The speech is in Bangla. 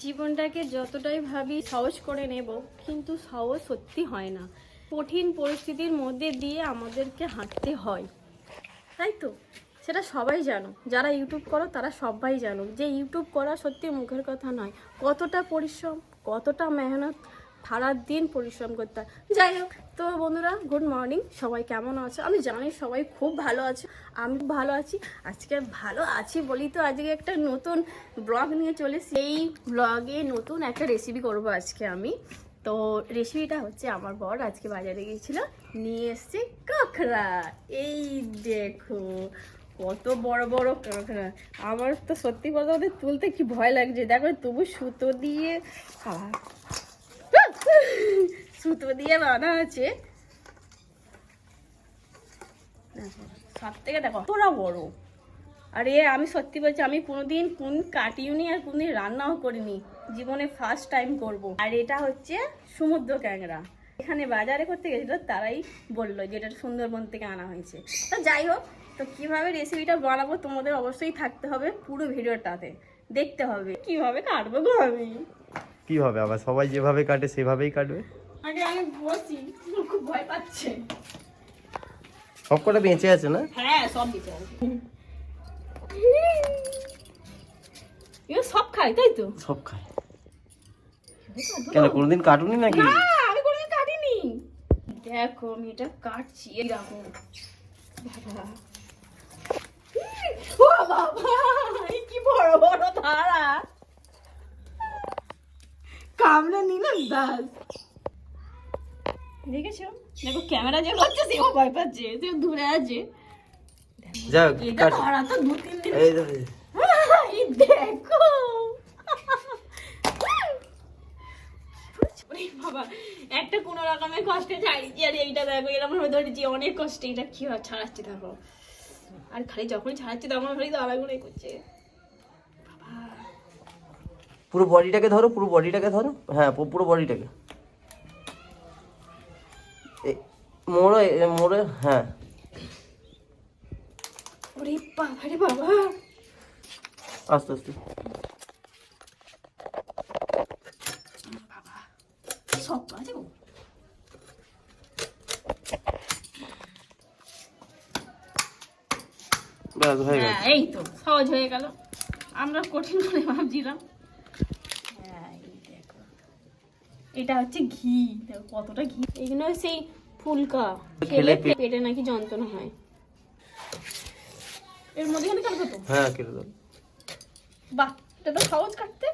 জীবনটাকে যতটাই ভাবি সহজ করে নেব, কিন্তু সহজ সত্যি হয় না। কঠিন পরিস্থিতির মধ্যে দিয়ে আমাদেরকে হাঁটতে হয়, তাই তো? সেটা সবাই জানো, যারা ইউটিউব করো তারা সবাই জানো যে ইউটিউব করা সত্যি মুখের কথা নয়। কতটা পরিশ্রম, কতটা মেহনত, সারা দিন পরিশ্রম করতে হয়। যাই হোক, তো বন্ধুরা গুড মর্নিং, সবাই কেমন আছো? আমি জানি সবাই খুব ভালো আছো, আমি ভালো আছি। আজকে ভালো আছি বলি তো আজকে একটা নতুন ব্লগ নিয়ে চলে, সেই ব্লগে নতুন একটা রেসিপি করব আজকে আমি। তো রেসিপিটা হচ্ছে, আমার বর আজকে বাজারে গিয়েছিল, নিয়ে এসছে কাঁকড়া। এই দেখো কত বড় বড় কাঁকড়া। আমার তো সত্যি কথা ওদের তুলতে কি ভয় লাগছে, দেখো তবু সুতো দিয়ে সুতো দিয়ে বাঁধা আছে। সব থেকে দেখো তোরা বড়। আরে আমি সত্যি বলছি, আমি কোনোদিন কোন কাটিওনি আর কোনোদিন রান্নাও করিনি, জীবনে ফার্স্ট টাইম করব। আর এটা হচ্ছে সমুদ্র ক্যাংড়া। এখানে বাজারে করতে গেছিল, তারাই বললো যে এটা সুন্দরবন থেকে আনা হয়েছে। তো যাই হোক, তো কিভাবে রেসিপিটা বানাবো তোমাদের অবশ্যই থাকতে হবে পুরো ভিডিওটাতে, দেখতে হবে কিভাবে কাটবো গো আমি। কিভাবে আবার সবাই যেভাবে কাটে সেভাবেই কাটবে? আগে আমি বসি, খুব ভয় পাচ্ছে। সব কটা বেঁচে আছে না? হ্যাঁ সব দিতে হবে। এগুলো সব খাই তাই তো? সব খায়। কেন কোনোদিন কাটুনি নাকি? না আমি কোনোদিন কাটিনি। দেখো আমি এটা কাটছি এরকম। ও বাবা, এই কি বড় বড় ধারা, কামড়ে নিলাম দাস। দেখেছো, দেখো ক্যামেরা যে হচ্ছে সেও ভয় পাচ্ছে, সে দূরে আছে। যাও এটা কাট। ধরা তো 2-3 দিন। এই দেখো। এই দেখো বাবা, একটা কোনো রকমের কষ্টে ছাড়িয়েছি, আর এইটা দেখো এরকম ভাবে ধরেছি অনেক কষ্টে। এটা কি হয় ছাড়াচ্ছি দেখো, আর খালি যখনই ছাড়াচ্ছি তখন খালি দাঁড়াগুলো করছে। পুরো বডিটাকে ধরো, পুরো বডিটাকে ধরো। হ্যাঁ পুরো বডিটাকে মোড়ো মোড়ে। হ্যাঁ ওরে বাবা রে বাবা, আস্তে আস্তে। সব আছে গো। ব্যাস হয়ে গেছে। এই তো সহজ হয়ে গেল, আমরা কঠিন করে ভাবছিলাম। এটা হচ্ছে ঘি, দেখো কতটা ঘি। এগুলো সেই ফুলকা খেলে পেটে নাকি যন্ত্রণা হয়। এর মধ্যে কেটে তো? হ্যাঁ কেটে দাও। বাহ, এটা তো সহজ কাটতে।